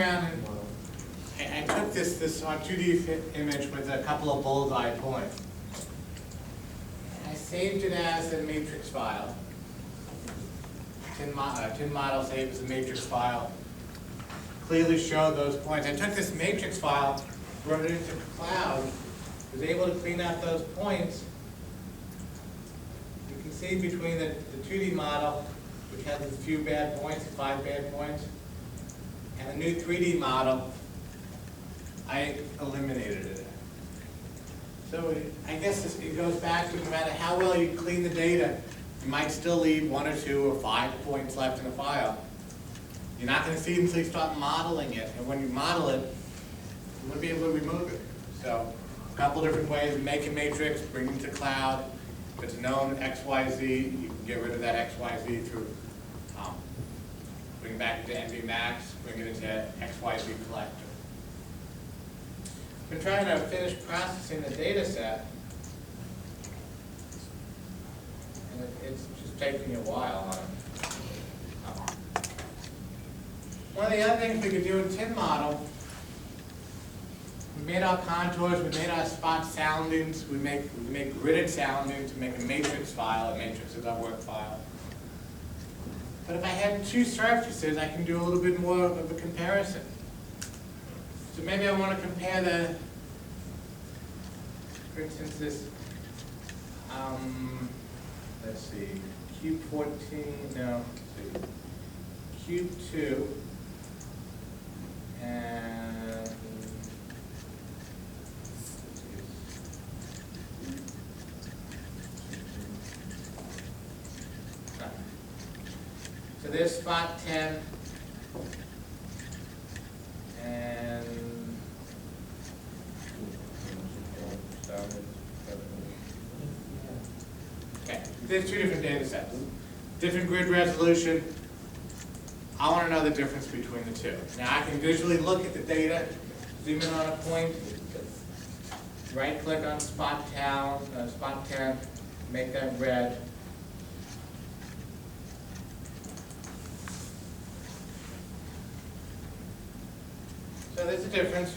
around and I took this on 2D image with a couple of bullseye points. I saved it as a matrix file. Tin model saved as a matrix file. Clearly showed those points. I took this matrix file, brought it into cloud, was able to clean out those points. You can see between the 2D model, which has a few bad points, 5 bad points, and the new 3D model, I eliminated it. So I guess it goes back to no matter how well you clean the data, you might still leave 1 or 2 or 5 points left in the file. You're not going to see it until you start modeling it, and when you model it, you want to be able to remove it. So a couple different ways: make a matrix, bring it to cloud. If it's known XYZ, you can get rid of that XYZ through bring it back into NV Max, bring it into XYZ collector. I've been trying to finish processing the data set, and it's just taking me a while on it. One of the other things we could do in tin model, we made our contours, we made our spot soundings, we make gridded soundings to make a matrix file. A matrix is our work file. But if I had 2 surfaces, I can do a little bit more of a comparison. So maybe I want to compare for instance, this, let's see, cube 14, no, let's see, cube 2, and so there's spot 10, and okay, there's 2 different data sets, different grid resolution. I want to know the difference between the 2. Now I can visually look at the data, zoom in on a point, right click on spot 10, make that red. So there's a difference,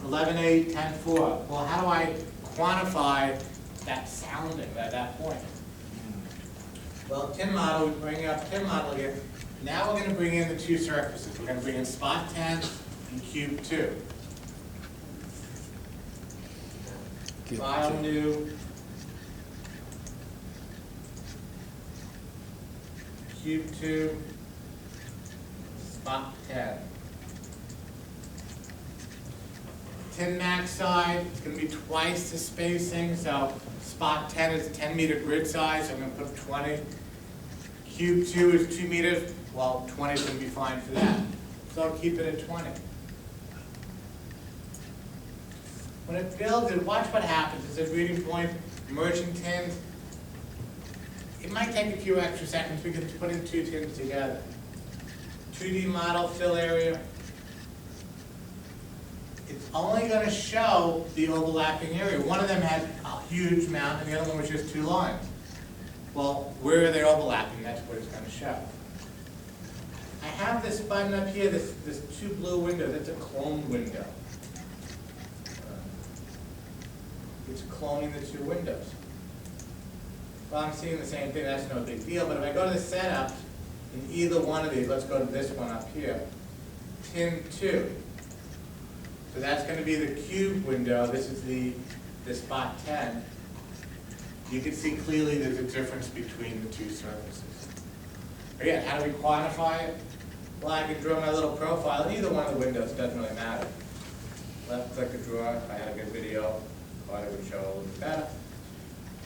11.8, 10.4. Well, how do I quantify that sounding at that point? Well, tin model, we bring up tin model again. Now we're going to bring in the 2 surfaces. We're going to bring in spot 10 and cube 2. File new, cube 2, spot 10. Tin max side, it's going to be twice the spacing, so spot 10 is 10 meter grid size, so I'm going to put 20. Cube 2 is 2 meters, well 20 is going to be fine for that. So I'll keep it at 20. When it builds it, watch what happens. It says reading point, merging tins. It might take a few extra seconds because it's putting 2 tins together. 2D model fill area. It's only going to show the overlapping area. One of them had a huge amount and the other one was just 2 lines. Well, where are they overlapping? That's what it's going to show. I have this button up here, this 2 blue windows. That's a clone window. It's cloning the 2 windows. Well, I'm seeing the same thing. That's no big deal. But if I go to the setup, in either one of these, let's go to this one up here, tin 2. So that's going to be the cube window. This is the spot 10. You can see clearly there's a difference between the 2 surfaces. Again, how do we quantify it? Well, I can draw my little profile in either one of the windows. It doesn't really matter. Left click to draw. If I had a good video, thought it would show a little bit better.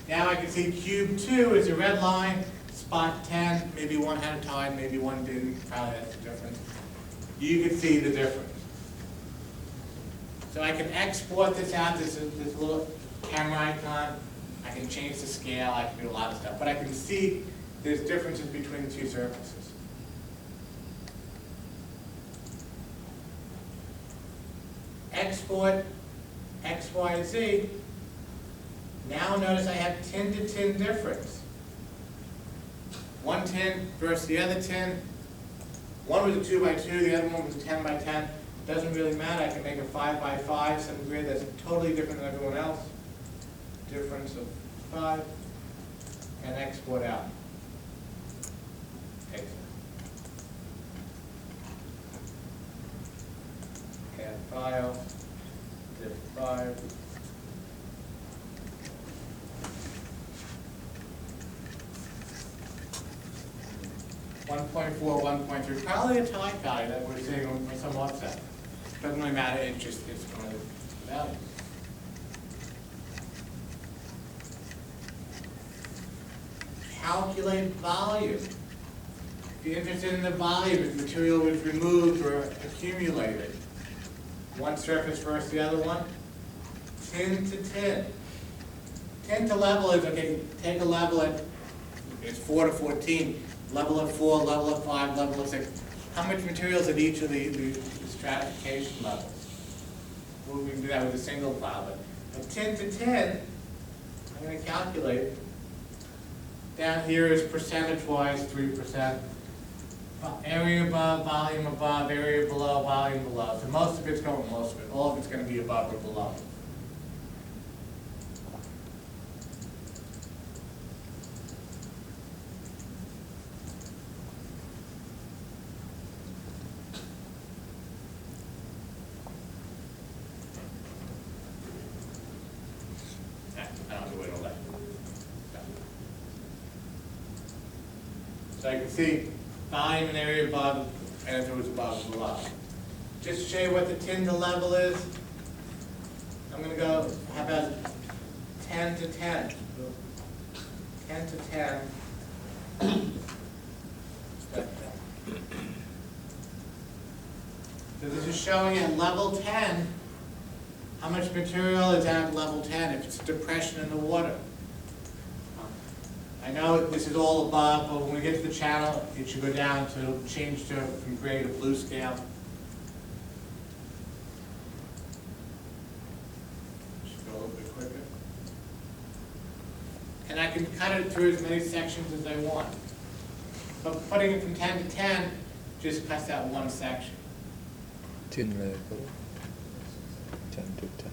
Now I can see cube 2 is a red line. Spot 10, maybe one had a tide, maybe one didn't. Probably that's the difference. You can see the difference. So I can export this out, this little camera icon. I can change the scale, I can do a lot of stuff. But I can see there's differences between the 2 surfaces. Export XYZ. Now notice I have tin to tin difference. One tin versus the other tin. One was a 2 by 2, the other one was a 10 by 10. Doesn't really matter. I can make a 5 by 5, some grid that's totally different than everyone else. Difference of 5, and export out. Exit. Add file, div 5. .4, 1.3, probably a time value that we're seeing with some offset. Doesn't really matter, it's one of the values. Calculate volume. If you're interested in the volume, if material was removed or accumulated. One surface versus the other one. Tin to tin. Tin to level is, okay, take a level at, it's 4 to 14. Level of 4, level of 5, level of 6. How much material is at each of the stratification levels? Well, we can do that with a single file, but a tin to tin, I'm going to calculate. Down here is percentage-wise 3%. Area above, volume above, area below, volume below. So most of it's going, most of it. All of it's going to be above or below. So I can see volume and area above, and if it was above and below. Just to show you what the tin to level is, I'm going to go, how about 10 to 10? 10 to 10. So this is showing at level 10, how much material is at level 10 if it's depression in the water. I know this is all above, but when we get to the channel, it should go down to change to from gray to blue scale. Should go a little bit quicker. And I can cut it through as many sections as I want. But putting it from 10 to 10 just cuts out one section. Tin level 10 to 10.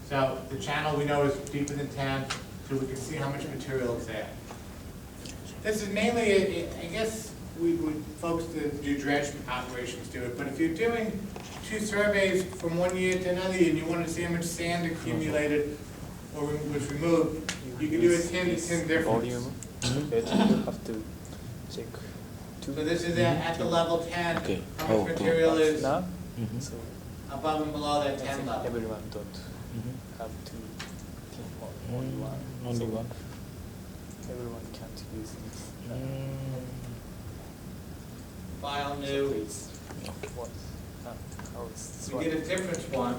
So the channel we know is deeper than 10, so we can see how much material is there. This is mainly, I guess, folks that do dredge operations do it, but if you're doing 2 surveys from one year to another year and you want to see how much sand accumulated or was removed, you can do a 10 to 10 difference. Volume, you have to check. So this is at the level 10, Okay. how much material is now? So above and below that 10 level. Everyone don't have to think only one. Only one. Everyone can't use this. File So new. please, what? How is We did a difference one.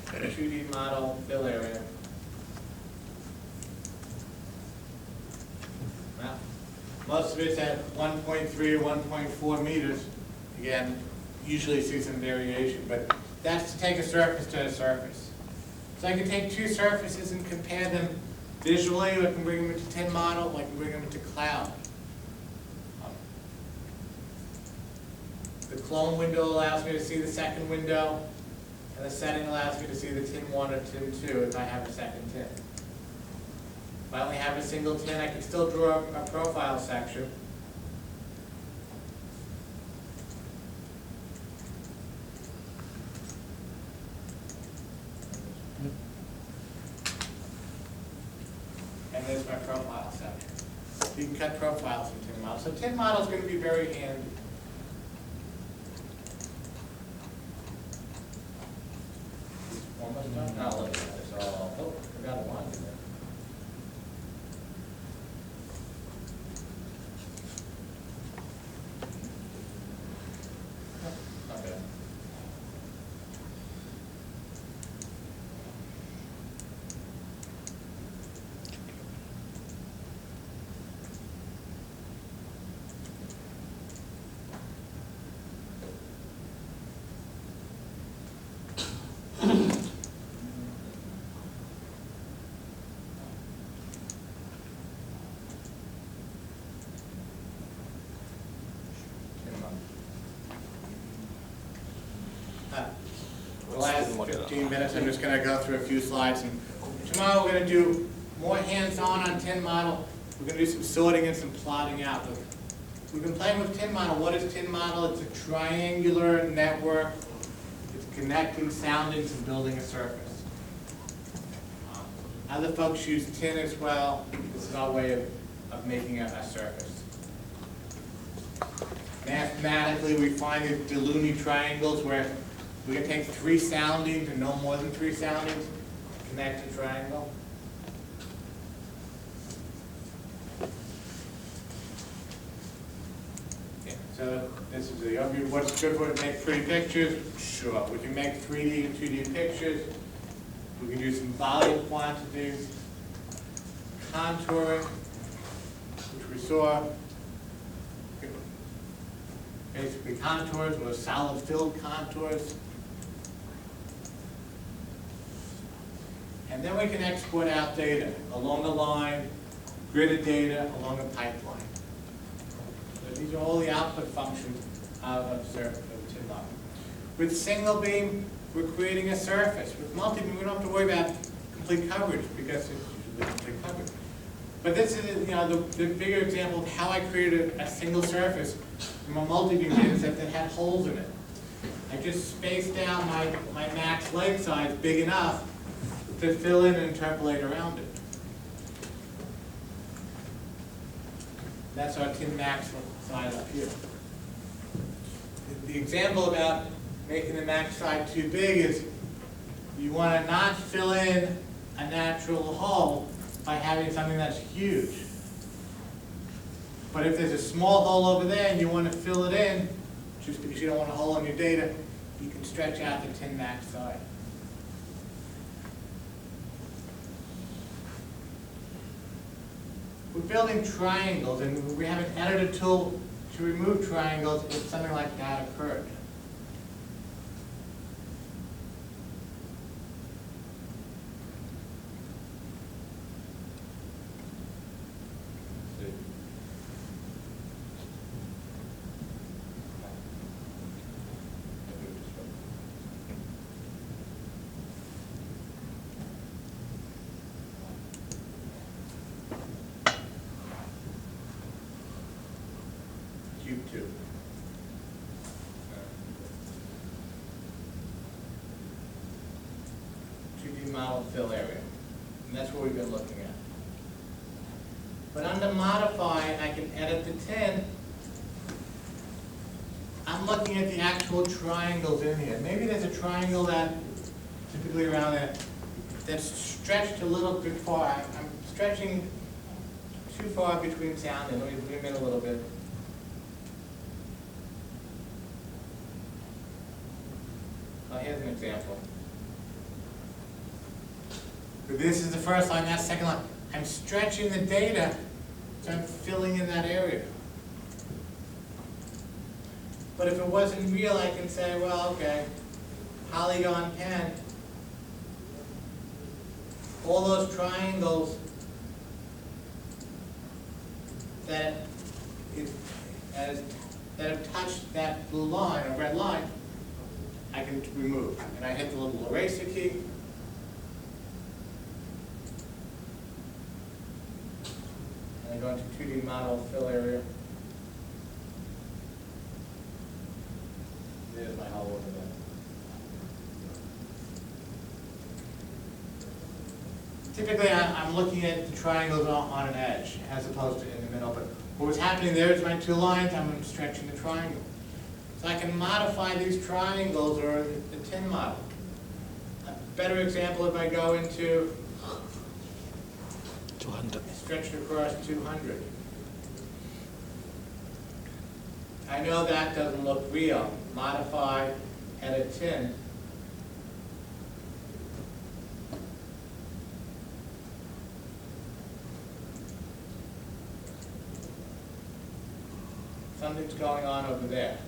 2D model, fill area. Now, most of it's at 1.3 or 1.4 meters. Again, usually see some variation, but that's to take a surface to a surface. So I can take 2 surfaces and compare them visually, or I can bring them into tin model, or I can bring them into cloud. The clone window allows me to see the second window, and the setting allows me to see the tin 1 or tin 2 if I have a second tin. If I only have a single tin, I can still draw a profile section. And there's my profile section. You can cut profiles in tin model. So tin model is going to be very handy. Almost done? No, look at this. Oh, forgot one in there. Okay. model. 15 minutes, I'm just gonna go through a few slides, and tomorrow we're gonna do more hands-on tin model. We're gonna do some sorting and some plotting out. Look, we've been playing with tin model. What is tin model? It's a triangular network. It's connecting soundings and building a surface. Other folks use tin as well. This is our way of making a surface. Mathematically, we find the Delaunay triangles where we can take 3 soundings and no more than 3 soundings to connect a triangle. Yeah, so this is the overview. What's good for it to make pretty pictures? Sure. We can make 3D and 2D pictures. We can do some volume quantities, contouring, which we saw. Basically contours or solid filled contours. And then we can export out data along the line, gridded data along a pipeline. So these are all the output functions of tin model. With single beam, we're creating a surface. With multi-beam, we don't have to worry about complete coverage because it's usually complete coverage. But this is, the bigger example of how I created a single surface from a multi-beam data set that had holes in it. I just spaced out my max leg size big enough to fill in and interpolate around it. That's our tin max size up here. The example about making the max size too big is you want to not fill in a natural hole by having something that's huge. But if there's a small hole over there and you want to fill it in, just because you don't want a hole in your data, you can stretch out the tin max size. We're building triangles, and we have an editor tool to remove triangles if something like that occurred. Cube 2. 2D model fill area. And that's what we've been looking at. But under modify, I can edit the tin. I'm looking at the actual triangles in here. Maybe there's a triangle that, typically around there, that's stretched a little bit far. I'm stretching too far between soundings. Let me zoom in a little bit. Here's an example. This is the first line, that's the second line. I'm stretching the data, so I'm filling in that area. But if it wasn't real, I can say, well, okay, polygon pen, all those triangles that have touched that blue line or red line, I can remove. And I hit the little eraser key. And I go into 2D model fill area. There's my hole over there. Typically, I'm looking at the triangles on an edge as opposed to in the middle. But what was happening there is my 2 lines, I'm stretching the triangle. So I can modify these triangles or the tin model. A better example if I go into 200. stretched across 200. I know that doesn't look real. Modify, edit tin. Something's going on over there.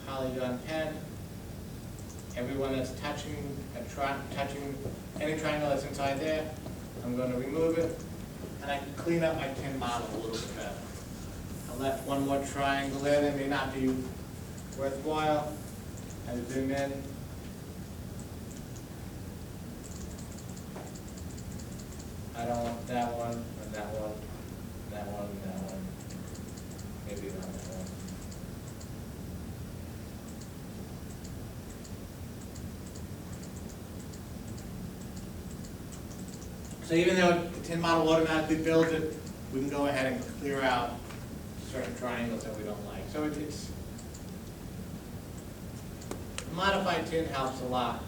Polygon pen. Everyone that's touching any triangle that's inside there, I'm going to remove it. and I can clean up my tin model a little bit better. I left one more triangle there that may not be worthwhile. I zoom in. I don't want that one, and that one, that one, and that one. Maybe not that one. So even though the tin model automatically builds it, we can go ahead and clear out certain triangles that we don't like. So it's modified tin helps a lot.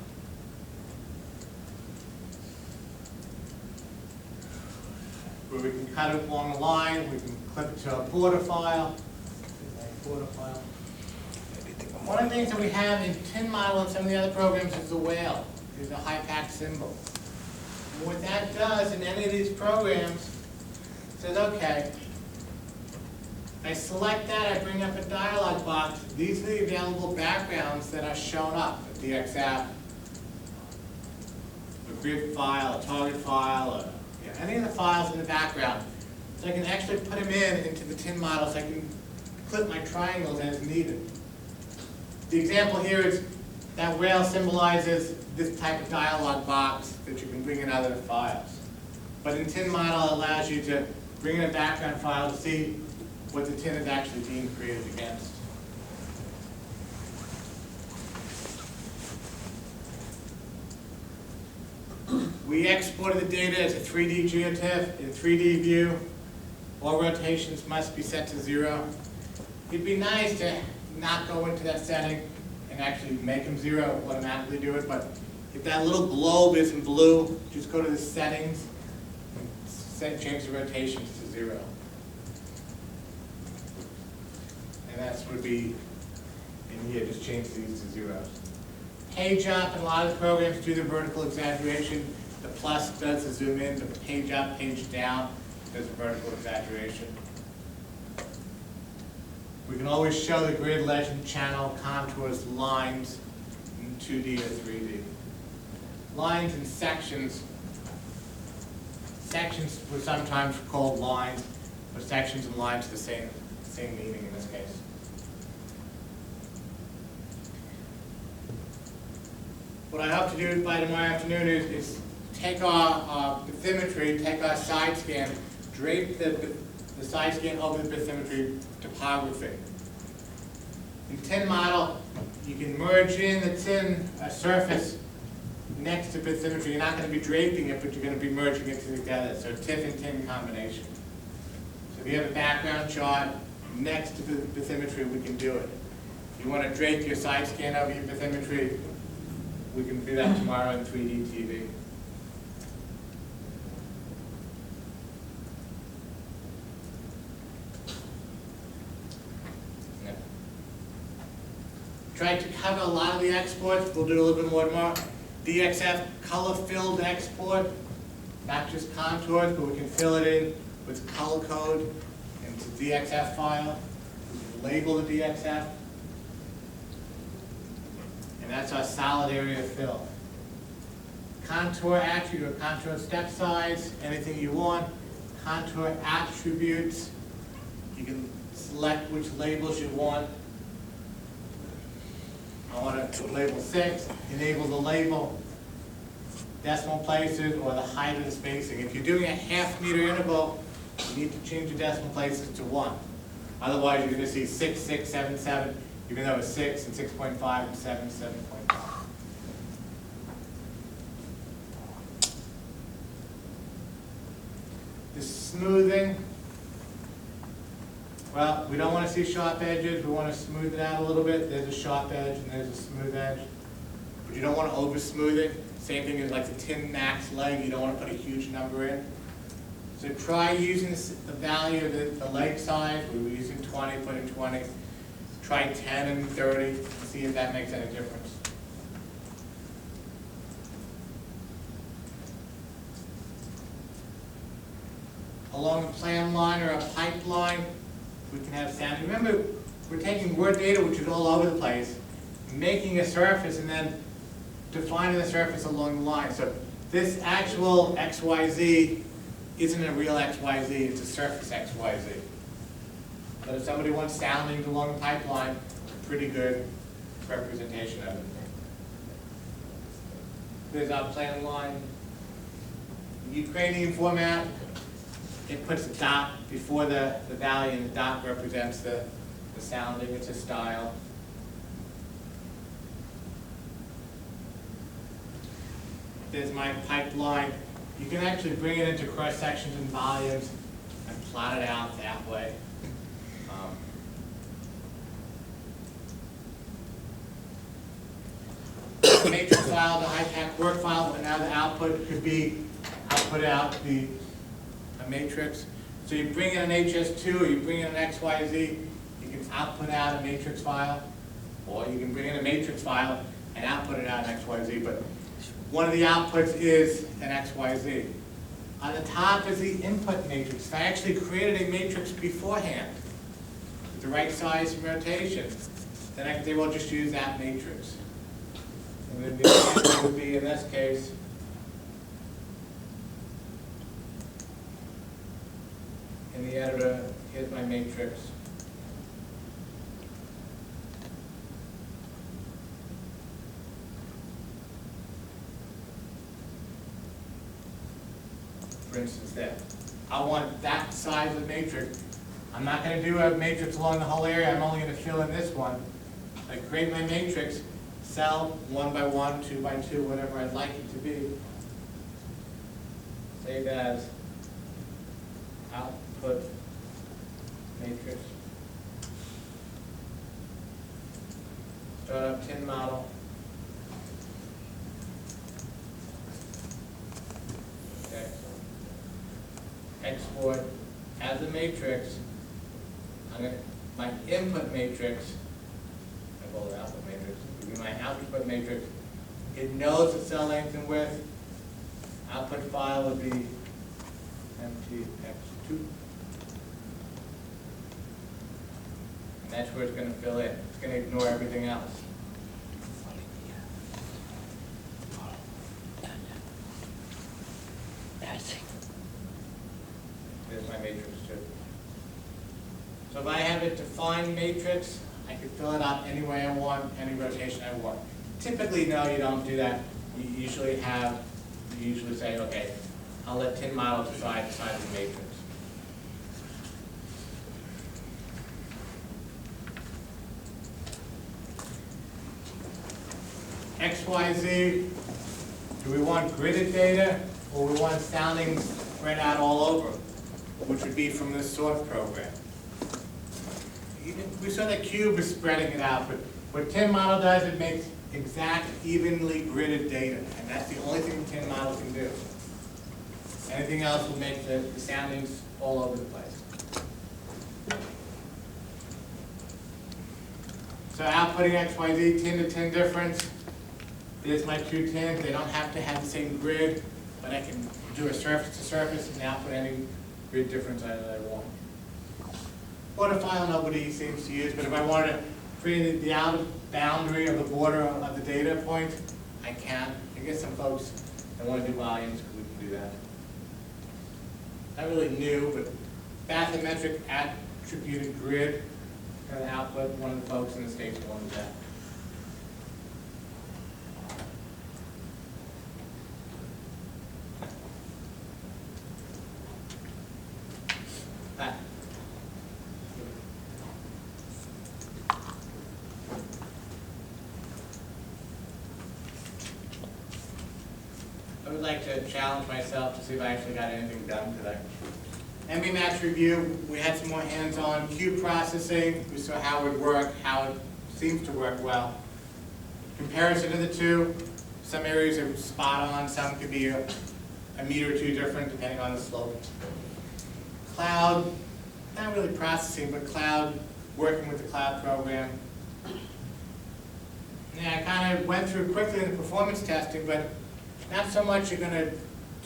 Where we can cut it along the line, we can clip it to a border file. One of the things that we have in tin model and some of the other programs is the whale. Is a high pack symbol. And what that does in any of these programs says, okay, I select that, I bring up a dialog box. These are the available backgrounds that are shown up, a DXF, a grid file, a target file, any of the files in the background. So I can actually put them into the tin model so I can clip my triangles as needed. The example here is that whale symbolizes this type of dialog box that you can bring in other files. But in tin model, it allows you to bring in a background file to see what the tin is actually being created against. We exported the data as a 3D geotiff. In 3D view, all rotations must be set to 0. It'd be nice to not go into that setting and actually make them 0, automatically do it, but if that little globe is in blue, just go to the settings and change the rotations to 0. And that would be in here, just change these to 0. Page up, and a lot of the programs do the vertical exaggeration. The plus does the zoom in, the page up, page down does the vertical exaggeration. We can always show the grid, legend, channel, contours, lines in 2D or 3D. Lines and sections. Sections were sometimes called lines, but sections and lines are the same meaning in this case. What I hope to do by tomorrow afternoon is take our bathymetry, take our side scan, drape the side scan over the bathymetry topography. In tin model, you can merge in the tin surface next to bathymetry. You're not going to be draping it, but you're going to be merging it together. So TIFF and tin combination. So if you have a background chart next to the bathymetry, we can do it. If you want to drape your side scan over your bathymetry, we can do that tomorrow in 3D TV. Tried to cover a lot of the exports. We'll do a little bit more tomorrow. DXF color-filled export, not just contours, but we can fill it in with color code into DXF file. We can label the DXF. And that's our solid area fill. Contour attribute, or contour step size, anything you want. Contour attributes, you can select which labels you want. I want to label 6, enable the label, decimal places, or the height of the spacing. If you're doing a half-meter interval, you need to change the decimal places to 1. Otherwise, you're going to see 6, 6, 7, 7, even though it's 6 and 6.5 and 7, 7.5. The smoothing. Well, we don't want to see sharp edges. We want to smooth it out a little bit. There's a sharp edge and there's a smooth edge. But you don't want to over smooth it. Same thing as like the tin max leg. You don't want to put a huge number in. So try using the value of the leg size. We were using 20, put in 20. Try 10 and 30. See if that makes any difference. Along a plan line or a pipeline, we can have sound. Remember, we're taking word data, which is all over the place, making a surface, and then defining the surface along the line. So this actual XYZ isn't a real XYZ, it's a surface XYZ. But if somebody wants soundings along the pipeline, a pretty good representation of it. There's our plan line. Ukrainian format, it puts a dot before the value, and the dot represents the sounding. It's a style. There's my pipeline. You can actually bring it into cross sections and volumes and plot it out that way. Matrix file, the high-tech work file, and now the output could be output out a matrix. So you bring in an HS2, or you bring in an XYZ, you can output out a matrix file, or you can bring in a matrix file and output it out an XYZ, but one of the outputs is an XYZ. On the top is the input matrix. I actually created a matrix beforehand with the right size and rotation. Then I can say, well, just use that matrix. And then the example would be, in this case, in the editor, here's my matrix. For instance, there. I want that size of matrix. I'm not going to do a matrix along the whole area. I'm only going to fill in this one. I create my matrix, cell 1 by 1, 2 by 2, whatever I'd like it to be. Save as output matrix. Start up tin model. Okay. Export as a matrix. My input matrix, I call it output matrix, would be my output matrix. It knows the cell length and width. Output file would be MTX2. And that's where it's going to fill in. It's going to ignore everything else. There's my matrix too. So if I have a defined matrix, I can fill it out any way I want, any rotation I want. Typically, no, you don't do that. You usually say, okay, I'll let tin model decide the size of the matrix. XYZ, do we want gridded data, or we want soundings spread out all over, which would be from the Swath program? We saw that cube is spreading it out, but what tin model does, it makes exact, evenly gridded data, and that's the only thing tin model can do. Anything else will make the soundings all over the place. So outputting XYZ, tin to tin difference. There's my two tins. They don't have to have the same grid, but I can do a surface to surface and output any grid difference that I want. Border file nobody seems to use, but if I wanted to create the outer boundary of the border of the data point, I can. I guess some folks that want to do volumes, we can do that. Not really new, but bathymetric attributed grid kind of output. One of the folks in the States wanted that. I would like to challenge myself to see if I actually got anything done today. MB Match review, we had some more hands-on cube processing. We saw how it would work, how it seems to work well. Comparison of the two, some areas are spot on, some could be a meter or two different depending on the slope. Cloud, not really processing, but cloud, working with the cloud program. Yeah, I kind of went through quickly in the performance testing, but not so much you're going to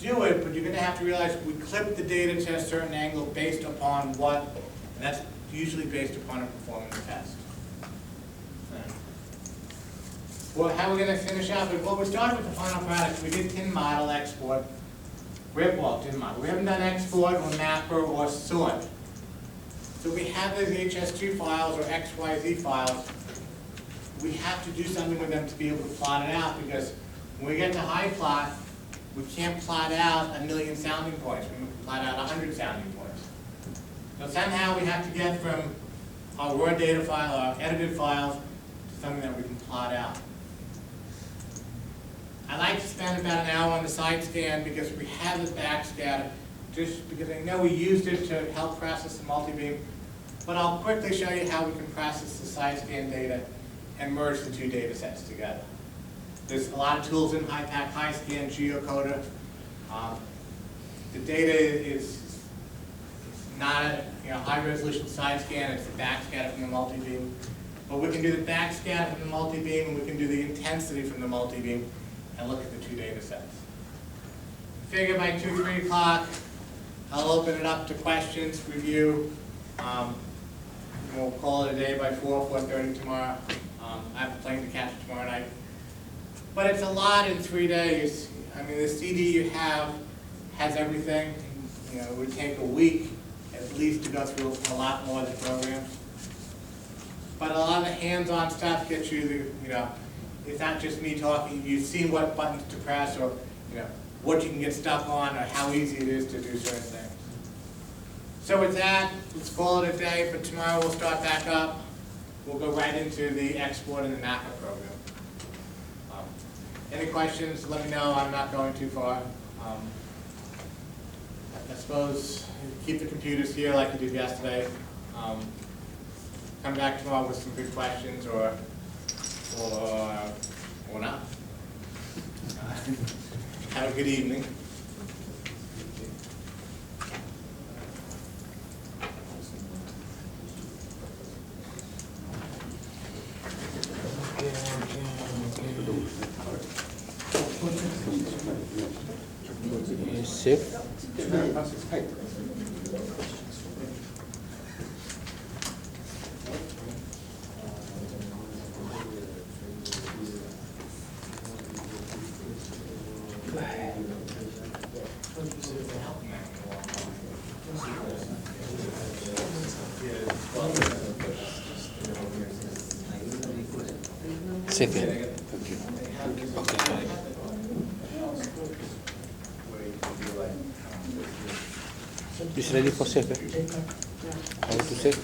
do it, but you're going to have to realize we clip the data to a certain angle based upon what, and that's usually based upon a performance test. Well, how are we going to finish up? Well, we started with the final product. We did tin model export. Ripwalk, didn't I? We haven't done export or mapper or sort. So we have those HS2 files or XYZ files. We have to do something with them to be able to plot it out, because when we get to high plot, we can't plot out 1,000,000 sounding points. We can plot out 100 sounding points. So somehow we have to get from our Word data file, our edited files, to something that we can plot out. I like to spend about an hour on the side scan because we have the backscatter, just because I know we used it to help process the multibeam. But I'll quickly show you how we can process the side scan data and merge the two data sets together. There's a lot of tools in HiPack, HiScan, Geocoder. The data is not a high resolution side scan, it's the backscatter from the multibeam. But we can do the backscatter from the multibeam, and we can do the intensity from the multibeam and look at the two data sets. Figure by 2, 3 o'clock, I'll open it up to questions, review. We'll call it a day by 4, 4:30 tomorrow. I have a plane to catch tomorrow night. But it's a lot in 3 days. I mean, the CD you have has everything. It would take a week at least to go through a lot more of the programs. But a lot of the hands-on stuff gets you it's not just me talking. You see what buttons to press, or what you can get stuck on, or how easy it is to do certain things. So with that, let's call it a day. But tomorrow we'll start back up. We'll go right into the export and the mapper program. Any questions, let me know. I'm not going too far. I suppose keep the computers here like you did yesterday. Come back tomorrow with some good questions, or not. Have a good evening. Save. Save it. Okay. It's ready for save. How to save?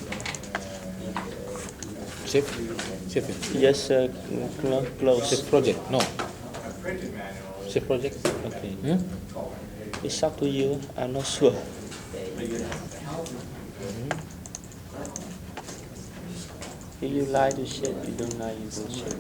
Save? Save it. Yes, close. Save project? No. Save project? Okay. Hmm? It's up to you. I'm not sure. If you like to share, if you don't like, you don't share.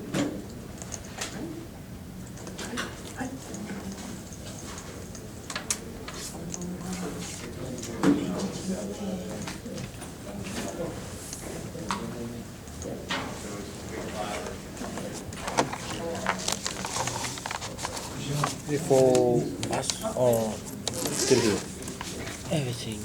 For us or studio? Everything.